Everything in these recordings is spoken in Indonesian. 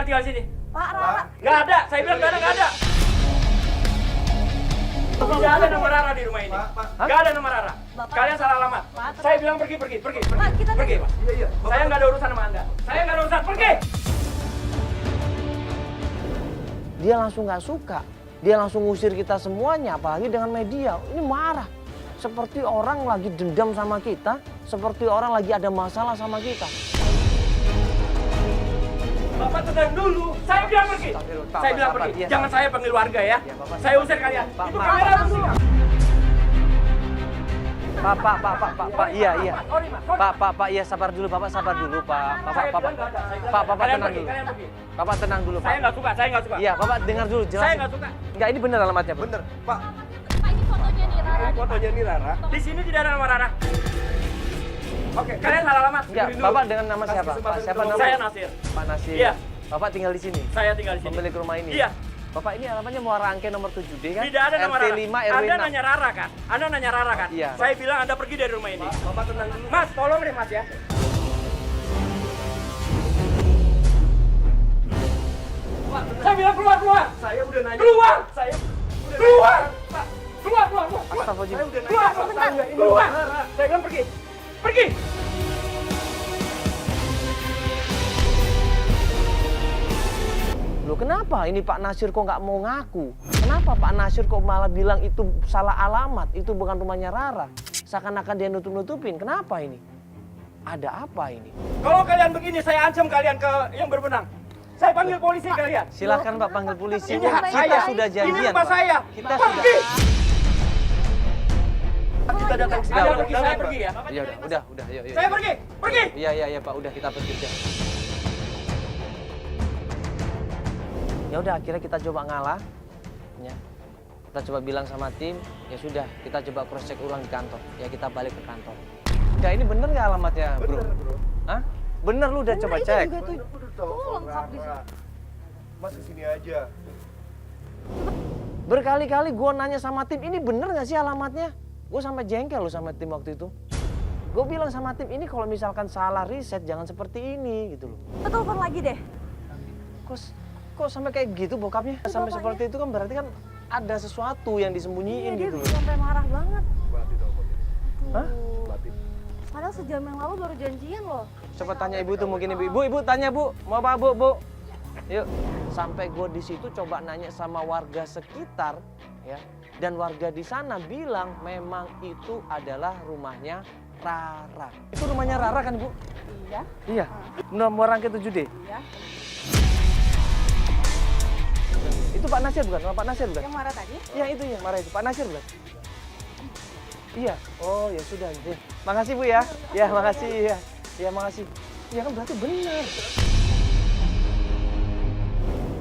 tinggal di sini? Pak, Rara. Nggak ada, saya bilang nggak ada. Tidak ada nama Rara di rumah ini. Nggak ada nama Rara. Bapak. Kalian salah alamat. Pak, Saya bilang pergi. Pak, kita Pergi, tadi- Pak. Iya. Saya nggak ada urusan sama Anda. Saya nggak ada urusan, pergi! Dia langsung nggak suka. Dia langsung ngusir kita semuanya, apalagi dengan media. Ini marah. Seperti orang lagi dendam sama kita, seperti orang lagi ada masalah sama kita. Bapak tenang dulu. Saya bilang pergi. Astagfirullah, Saya bilang Bapak, pergi. iya. Jangan saya panggil warga ya. Iya, Bapak. Saya usir kalian. Pak, Itu maaf. kamera bersih. Pak, iya. Sorry, Mas. Pak, iya sabar dulu, Bapak sabar dulu, Pak. Saya bilang nggak ada. Saya bilang Bapak kalian tenang pergi, dulu. kalian pergi. Bapak tenang dulu, Pak. Saya nggak suka. Iya, Bapak dengar dulu, Saya jelasin. nggak suka. Enggak, ini benar alamatnya, Bu. Bener, Pak. Pak, ini fotonya nih, Rara. Fotonya nih Rara. Di sini tidak ada nama Rara. Oke, kalian salah alamat. Enggak, Dengerin dulu. Bapak dengan nama siapa? Pak, siapa nama? Saya Nasir. Pak Nasir. Iya. Bapak tinggal di sini. Saya tinggal di sini. Pemilik rumah ini. Iya. Bapak ini alamatnya Muara Angke nomor 7D kan? Tidak ada nama RT Rara. 5 RW 6. Anda nanya Rara kan? Anda nanya Rara kan? Iya. Saya bilang Anda pergi dari rumah ini. Bapak tenang dulu. Mas, tolong deh Mas ya. Saya bilang keluar. Saya udah nanya. Keluar. Saya Keluar. Pak. Keluar. Astagfirullahaladzim. Saya udah nanya. Keluar. Pak, saya ini Keluar. Rara. Saya bilang pergi. Pergi. Loh kenapa ini Pak Nasir kok nggak mau ngaku? Kenapa Pak Nasir kok malah bilang itu salah alamat, itu bukan rumahnya Rara? Seakan-akan dia nutup-nutupin, kenapa ini? Ada apa ini? Kalau kalian begini, saya ancam kalian ke yang berwenang. Saya panggil polisi kalian. Silakan Pak panggil polisi. Ini hak Kita saya. sudah Ini janjian. rumah Pak. saya. Kita sudah. Pergi. Kita datang sini. Anda Bapak. pergi, saya pergi ya. Ya udah, yuk. Saya pergi. Pergi. Iya Pak, udah kita pergi aja. Ya udah, akhirnya kita coba ngalah. Ya. Kita coba bilang sama tim, ya sudah, kita coba cross check ulang di kantor. Ya kita balik ke kantor. Ya ini bener nggak alamatnya, Bro? Bener, Bro. Hah? Bener lu udah coba Itu cek? juga tuh. Udah Tuh telepon lengkap di Rara. Mas kesini aja. Berkali-kali gue nanya sama tim, ini bener nggak sih alamatnya? Gue sampai jengkel loh sama tim waktu itu. Gue bilang sama tim, ini kalau misalkan salah riset jangan seperti ini gitu loh. Kita telepon lagi deh. Kok sampai kayak gitu bokapnya? Sampai bapaknya. seperti itu kan berarti kan ada sesuatu yang disembunyiin Iya, dia gitu loh. sampai marah banget. Berarti teleponnya. Hah? Berarti. Padahal sejam yang lalu baru janjian loh. Coba tanya ibu tuh mungkin ibu tanya bu, mau apa bu? Yuk, sampai gue di situ coba nanya sama warga sekitar, ya. Dan warga di sana bilang memang itu adalah rumahnya Rara. Itu rumahnya Rara kan bu? Iya. Iya. Nomor rangka 7D. Iya. Itu Pak Nasir bukan? Pak Nasir bukan? Yang marah tadi? Iya itu yang marah itu Pak Nasir bukan? Iya. Oh ya sudah. Ya. Makasih bu ya. Ya makasih ya. Ya makasih. Ya kan berarti benar.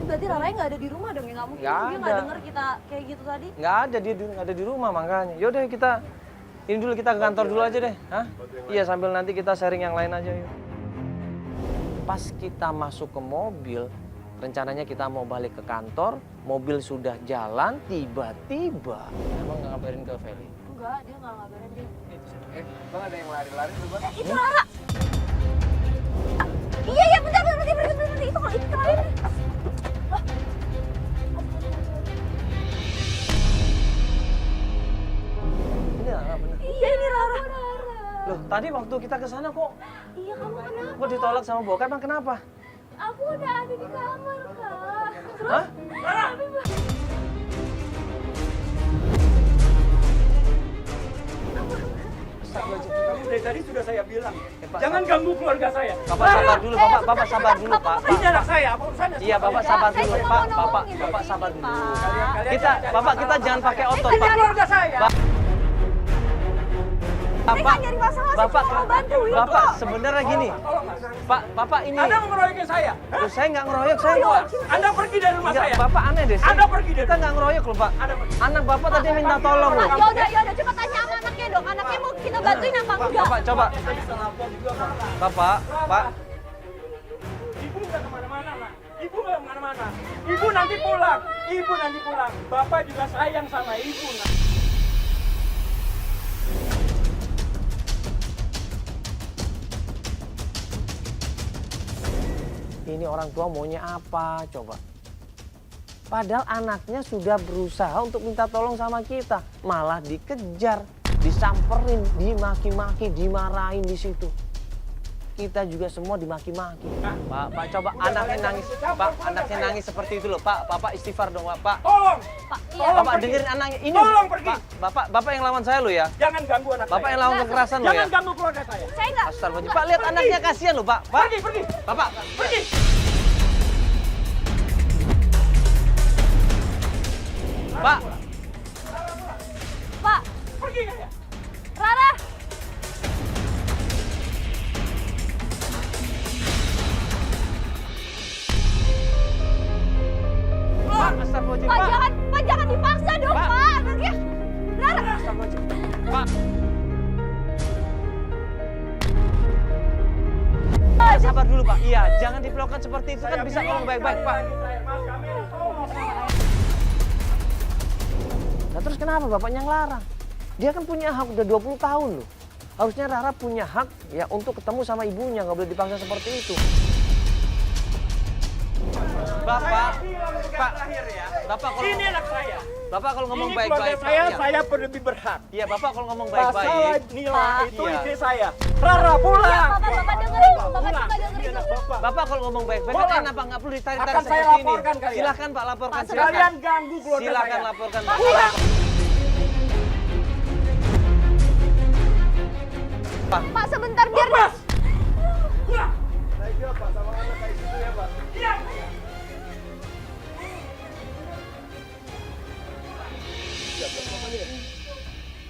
Berarti Rara nggak ada di rumah dong ya? Nggak mungkin Nggak dia nggak ada. denger kita kayak gitu tadi. Nggak ada dia nggak ada di rumah makanya. Yaudah kita ini dulu kita ke kantor dulu aja deh. Hah? Iya sambil nanti kita sharing yang lain aja yuk. Pas kita masuk ke mobil, rencananya kita mau balik ke kantor, mobil sudah jalan, tiba-tiba. Emang nggak ngabarin ke Feli? Enggak, dia nggak ngabarin dia. Bang ada yang lari-lari tuh, Bang. Itu Rara. Iya, bentar, berhenti. Itu kalau itu terakhir. Ini nggak bener. Iya, ini Rara. Loh tadi waktu kita ke sana kok Iya, kamu kenapa? kok ditolak sama bokap emang kenapa? Aku udah ada di kamar, Kak. Hah? Kamu dari tadi sudah saya bilang. Pak. Jangan ganggu keluarga saya. Bapak sabar dulu, Bapak sabar dulu, Pak. Ini anak saya, apa urusannya? Iya, Bapak sabar Saya dulu, cuma Pak. mau nolongin Bapak di sabar sini, dulu. Pak. Kita, Bapak kita jangan pakai otot, Ini Pak. keluarga saya. Saya nggak nyari masalah, saya Bapak, cuma mau bantuin Bapak kok. sebenarnya gini, Tolong, Mas. Pak, Bapak ini, Anda mau ngeroyokin saya? Hah? Loh, saya nggak ngeroyok, saya Keluar. Anda pergi dari rumah Enggak, saya. Bapak aneh deh. Anda pergi dari Kita nggak ngeroyok loh, Pak. Anda pergi. Anak Bapak tadi minta tolong loh. Yaudah, coba tanya sama anaknya dong. Anaknya mau kita bantuin apa enggak? Bapak coba, Saya bisa lapor juga, Pak. Bapak, Pak. Ibu nggak kemana-mana, nak. Ibu nggak kemana-mana. Ibu nanti pulang. Ibu nanti pulang. Bapak juga sayang sama ibu, nak. ini orang tua maunya apa coba. Padahal anaknya sudah berusaha untuk minta tolong sama kita, malah dikejar, disamperin, dimaki-maki, dimarahin di situ. Kita juga semua dimaki-maki. Pak, coba anaknya nangis. Pak, anaknya nangis seperti itu loh. Pak, Bapak istighfar dong, Pak. Tolong! Pak, iya. Tolong Bapak pergi. dengerin anaknya. Ini Tolong pergi. Pak, Bapak yang lawan saya loh ya. Jangan ganggu anak Bapak saya. yang lawan kekerasan loh ya. Jangan ganggu keluarga saya. Saya nggak. Astagfirullah. Pak, lihat anaknya kasihan loh, Pak. Pak. Pergi. Bapak. Pergi. Pak. Pak, Pergi kalian. Rara. Pak, astagfirullahaladzim, Pak, Pak. Pak jangan dipaksa dong, Pak. Pak. Nanti, Rara. Pak. Sabar dulu, Pak. Iya, jangan diperlakukan seperti itu kan bisa ngomong baik-baik, Pak. Mas Kamil, tolong. Nah, terus kenapa bapaknya ngelarang? Dia kan punya hak udah 20 tahun loh. Harusnya Rara punya hak ya untuk ketemu sama ibunya, nggak boleh dipaksa seperti itu. Bapak, Pak, Bapak kalau Ini anak saya. Bapak kalau ngomong Ini baik-baik, keluarga Pak. saya, Iya. saya lebih berhak. Iya, Bapak kalau ngomong Masalah baik-baik. Nila itu Iya. istri saya. Rara pulang. Bapak dengerin. Bapak Pulang. coba Ini dengerin anak dulu. Bapak. Bapak kalau ngomong baik-baik Pulang. kan kenapa nggak perlu ditarik-tarik Akan saya seperti ini? laporkan kalian. Silahkan Pak, laporkan. Pak, Silahkan. Kalian ganggu keluarga Silakan saya. laporkan. Pak, Pulang. Pak. Pak sebentar biar. Lepas. Pulang. Aja Pak, sama anak kayak gitu ya Pak. Iya.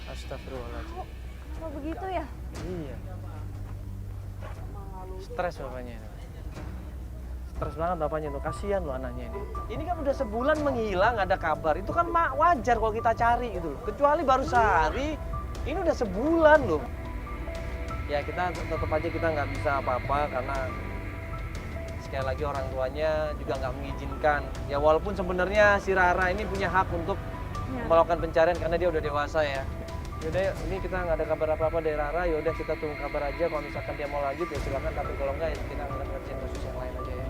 Astagfirullahaladzim. Kenapa begitu ya? Iya. Stres bapaknya ini. Stres banget bapaknya tuh, kasihan loh anaknya ini. Ini kan udah sebulan menghilang, ada kabar. Itu kan wajar kalau kita cari gitu loh. Kecuali baru sehari, ini udah sebulan loh. Ya kita tetap aja kita nggak bisa apa-apa karena sekali lagi orang tuanya juga nggak mengizinkan. Ya walaupun sebenarnya si Rara ini punya hak untuk melakukan pencarian karena dia udah dewasa ya. Yaudah yuk, ini kita nggak ada kabar apa-apa dari Rara, yaudah kita tunggu kabar aja. Kalau misalkan dia mau lanjut ya silakan, tapi kalau enggak ya kita ngerjain kasus yang lain aja ya.